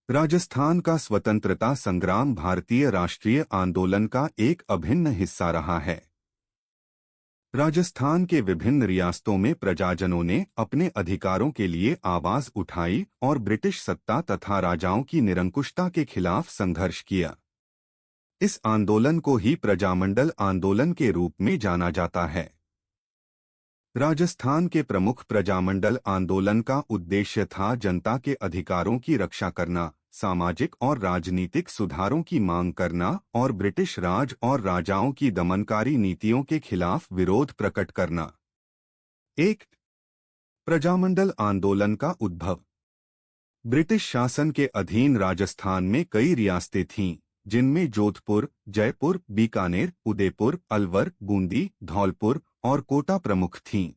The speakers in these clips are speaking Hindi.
राजस्थान का स्वतंत्रता संग्राम भारतीय राष्ट्रीय आंदोलन का एक अभिन्न हिस्सा रहा है। राजस्थान के विभिन्न रियासतों में प्रजाजनों ने अपने अधिकारों के लिए आवाज उठाई और ब्रिटिश सत्ता तथा राजाओं की निरंकुशता के खिलाफ संघर्ष किया। इस आंदोलन को ही प्रजामंडल आंदोलन के रूप में जाना जाता है। राजस्थान के प्रमुख प्रजामंडल आंदोलन का उद्देश्य था जनता के अधिकारों की रक्षा करना, सामाजिक और राजनीतिक सुधारों की मांग करना और ब्रिटिश राज और राजाओं की दमनकारी नीतियों के खिलाफ विरोध प्रकट करना। एक प्रजामंडल आंदोलन का उद्भव। ब्रिटिश शासन के अधीन राजस्थान में कई रियासतें थीं, जिनमें जोधपुर, जयपुर, बीकानेर, उदयपुर, अलवर, बूंदी, धौलपुर और कोटा प्रमुख थीं।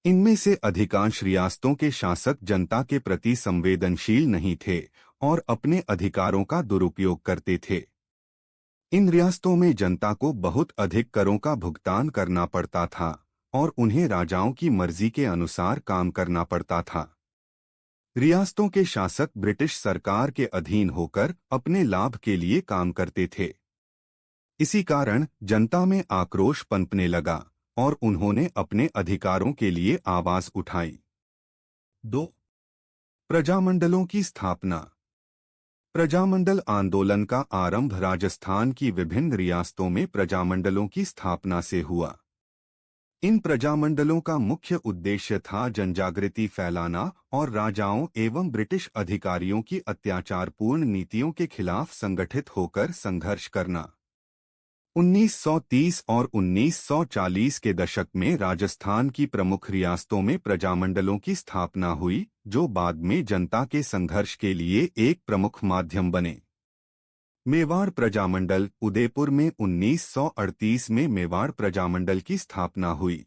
इनमें से अधिकांश रियासतों के शासक जनता के प्रति संवेदनशील नहीं थे और अपने अधिकारों का दुरुपयोग करते थे। इन रियासतों में जनता को बहुत अधिक करों का भुगतान करना पड़ता था और उन्हें राजाओं की मर्जी के अनुसार काम करना पड़ता था। रियासतों के शासक ब्रिटिश सरकार के अधीन होकर अपने लाभ के लिए काम करते थे। इसी कारण जनता में आक्रोश पनपने लगा और उन्होंने अपने अधिकारों के लिए आवाज उठाई। 2. प्रजामंडलों की स्थापना। प्रजामंडल आंदोलन का आरंभ राजस्थान की विभिन्न रियासतों में प्रजामंडलों की स्थापना से हुआ। इन प्रजामंडलों का मुख्य उद्देश्य था जनजागृति फैलाना और राजाओं एवं ब्रिटिश अधिकारियों की अत्याचारपूर्ण नीतियों के खिलाफ संगठित होकर संघर्ष करना। 1930 और 1940 के दशक में राजस्थान की प्रमुख रियासतों में प्रजामंडलों की स्थापना हुई, जो बाद में जनता के संघर्ष के लिए एक प्रमुख माध्यम बने। मेवाड़ प्रजामंडल। उदयपुर में 1938 में मेवाड़ प्रजामंडल की स्थापना हुई।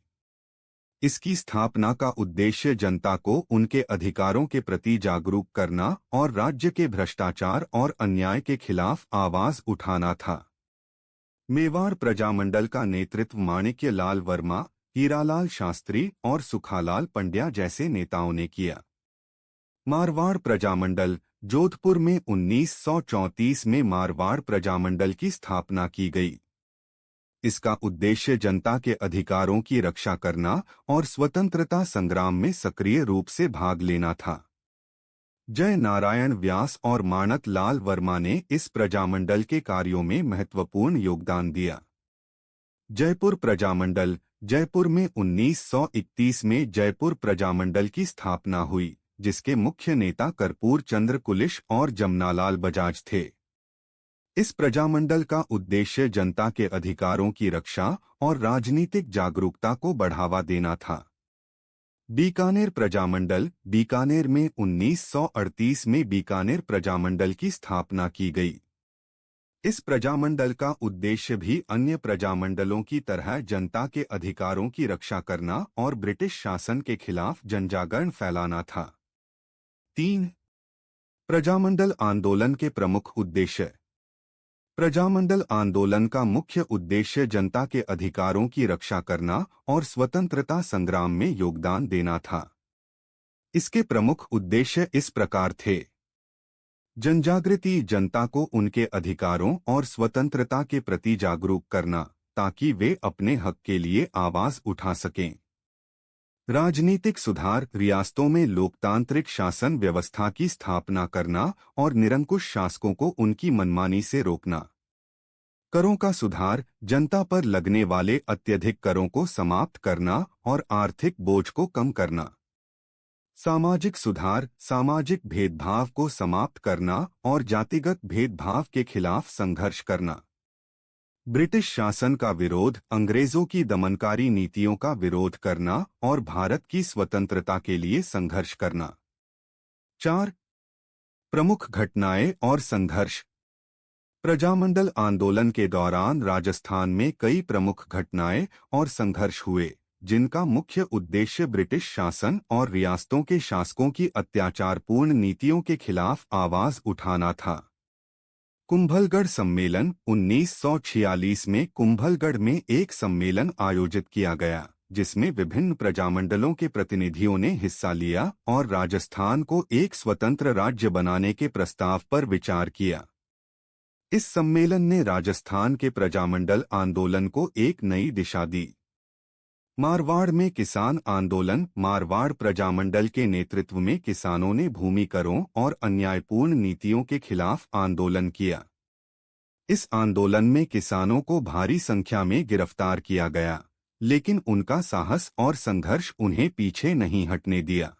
इसकी स्थापना का उद्देश्य जनता को उनके अधिकारों के प्रति जागरूक करना और राज्य के भ्रष्टाचार और अन्याय के खिलाफ आवाज उठाना था। मेवाड़ प्रजामंडल का नेतृत्व माणिक्य लाल वर्मा, हीरालाल शास्त्री और सुखालाल पंड्या जैसे नेताओं ने किया। मारवाड़ प्रजामंडल। जोधपुर में 1934 में मारवाड़ प्रजामंडल की स्थापना की गई। इसका उद्देश्य जनता के अधिकारों की रक्षा करना और स्वतंत्रता संग्राम में सक्रिय रूप से भाग लेना था। जय नारायण व्यास और माणक लाल वर्मा ने इस प्रजामंडल के कार्यों में महत्वपूर्ण योगदान दिया। जयपुर प्रजामंडल। जयपुर में 1931 में जयपुर प्रजामंडल की स्थापना हुई, जिसके मुख्य नेता कर्पूर चंद्र कुलिश और जमनालाल बजाज थे। इस प्रजामंडल का उद्देश्य जनता के अधिकारों की रक्षा और राजनीतिक जागरूकता को बढ़ावा देना था। बीकानेर प्रजामंडल। बीकानेर में 1938 में बीकानेर प्रजामंडल की स्थापना की गई। इस प्रजामंडल का उद्देश्य भी अन्य प्रजामंडलों की तरह जनता के अधिकारों की रक्षा करना और ब्रिटिश शासन के खिलाफ जनजागरण फैलाना था। 3. प्रजामंडल आंदोलन के प्रमुख उद्देश्य। प्रजामंडल आंदोलन का मुख्य उद्देश्य जनता के अधिकारों की रक्षा करना और स्वतंत्रता संग्राम में योगदान देना था। इसके प्रमुख उद्देश्य इस प्रकार थे: जनजागृति, जनता को उनके अधिकारों और स्वतंत्रता के प्रति जागरूक करना ताकि वे अपने हक के लिए आवाज उठा सकें। राजनीतिक सुधार, रियासतों में लोकतांत्रिक शासन व्यवस्था की स्थापना करना और निरंकुश शासकों को उनकी मनमानी से रोकना। करों का सुधार, जनता पर लगने वाले अत्यधिक करों को समाप्त करना और आर्थिक बोझ को कम करना। सामाजिक सुधार, सामाजिक भेदभाव को समाप्त करना और जातिगत भेदभाव के खिलाफ संघर्ष करना। ब्रिटिश शासन का विरोध, अंग्रेजों की दमनकारी नीतियों का विरोध करना और भारत की स्वतंत्रता के लिए संघर्ष करना। 4. प्रमुख घटनाएं और संघर्ष। प्रजामंडल आंदोलन के दौरान राजस्थान में कई प्रमुख घटनाएं और संघर्ष हुए, जिनका मुख्य उद्देश्य ब्रिटिश शासन और रियासतों के शासकों की अत्याचारपूर्ण नीतियों के खिलाफ आवाज उठाना था। कुंभलगढ़ सम्मेलन। 1946 में कुंभलगढ़ में एक सम्मेलन आयोजित किया गया, जिसमें विभिन्न प्रजामंडलों के प्रतिनिधियों ने हिस्सा लिया और राजस्थान को एक स्वतंत्र राज्य बनाने के प्रस्ताव पर विचार किया। इस सम्मेलन ने राजस्थान के प्रजामंडल आंदोलन को एक नई दिशा दी। मारवाड़ में किसान आंदोलन। मारवाड़ प्रजामंडल के नेतृत्व में किसानों ने भूमि करों और अन्यायपूर्ण नीतियों के खिलाफ आंदोलन किया। इस आंदोलन में किसानों को भारी संख्या में गिरफ्तार किया गया, लेकिन उनका साहस और संघर्ष उन्हें पीछे नहीं हटने दिया।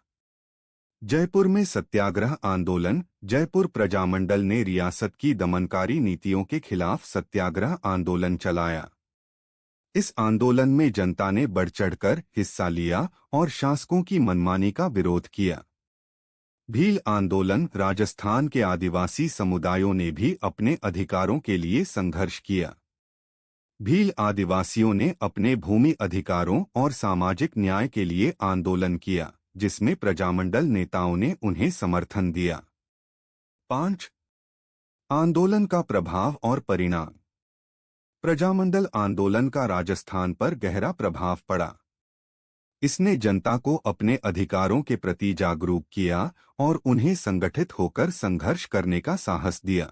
जयपुर में सत्याग्रह आंदोलन। जयपुर प्रजामंडल ने रियासत की दमनकारी नीतियों के खिलाफ सत्याग्रह आंदोलन चलाया। इस आंदोलन में जनता ने बढ़ चढ़कर हिस्सा लिया और शासकों की मनमानी का विरोध किया। भील आंदोलन। राजस्थान के आदिवासी समुदायों ने भी अपने अधिकारों के लिए संघर्ष किया। भील आदिवासियों ने अपने भूमि अधिकारों और सामाजिक न्याय के लिए आंदोलन किया, जिसमें प्रजामंडल नेताओं ने उन्हें समर्थन दिया। 5. आंदोलन का प्रभाव और परिणाम। प्रजामंडल आंदोलन का राजस्थान पर गहरा प्रभाव पड़ा। इसने जनता को अपने अधिकारों के प्रति जागरूक किया और उन्हें संगठित होकर संघर्ष करने का साहस दिया।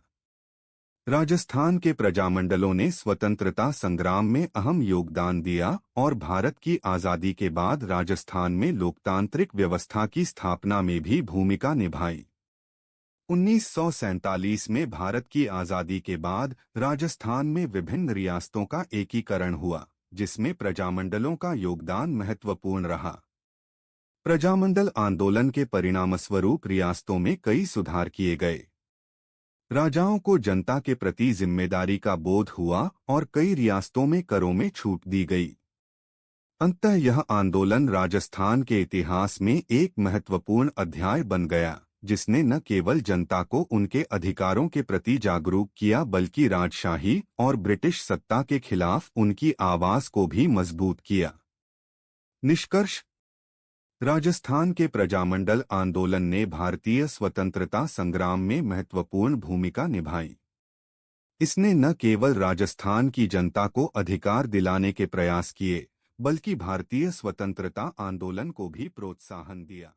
राजस्थान के प्रजामंडलों ने स्वतंत्रता संग्राम में अहम योगदान दिया और भारत की आज़ादी के बाद राजस्थान में लोकतांत्रिक व्यवस्था की स्थापना में भी भूमिका निभाई। 1947 में भारत की आज़ादी के बाद राजस्थान में विभिन्न रियासतों का एकीकरण हुआ, जिसमें प्रजामंडलों का योगदान महत्वपूर्ण रहा। प्रजामंडल आंदोलन के परिणामस्वरूप रियासतों में कई सुधार किए गए। राजाओं को जनता के प्रति जिम्मेदारी का बोध हुआ और कई रियासतों में करों में छूट दी गई। अंततः यह आंदोलन राजस्थान के इतिहास में एक महत्वपूर्ण अध्याय बन गया, जिसने न केवल जनता को उनके अधिकारों के प्रति जागरूक किया बल्कि राजशाही और ब्रिटिश सत्ता के खिलाफ उनकी आवाज को भी मजबूत किया। निष्कर्ष। राजस्थान के प्रजामंडल आंदोलन ने भारतीय स्वतंत्रता संग्राम में महत्वपूर्ण भूमिका निभाई। इसने न केवल राजस्थान की जनता को अधिकार दिलाने के प्रयास किए, बल्कि भारतीय स्वतंत्रता आंदोलन को भी प्रोत्साहन दिया।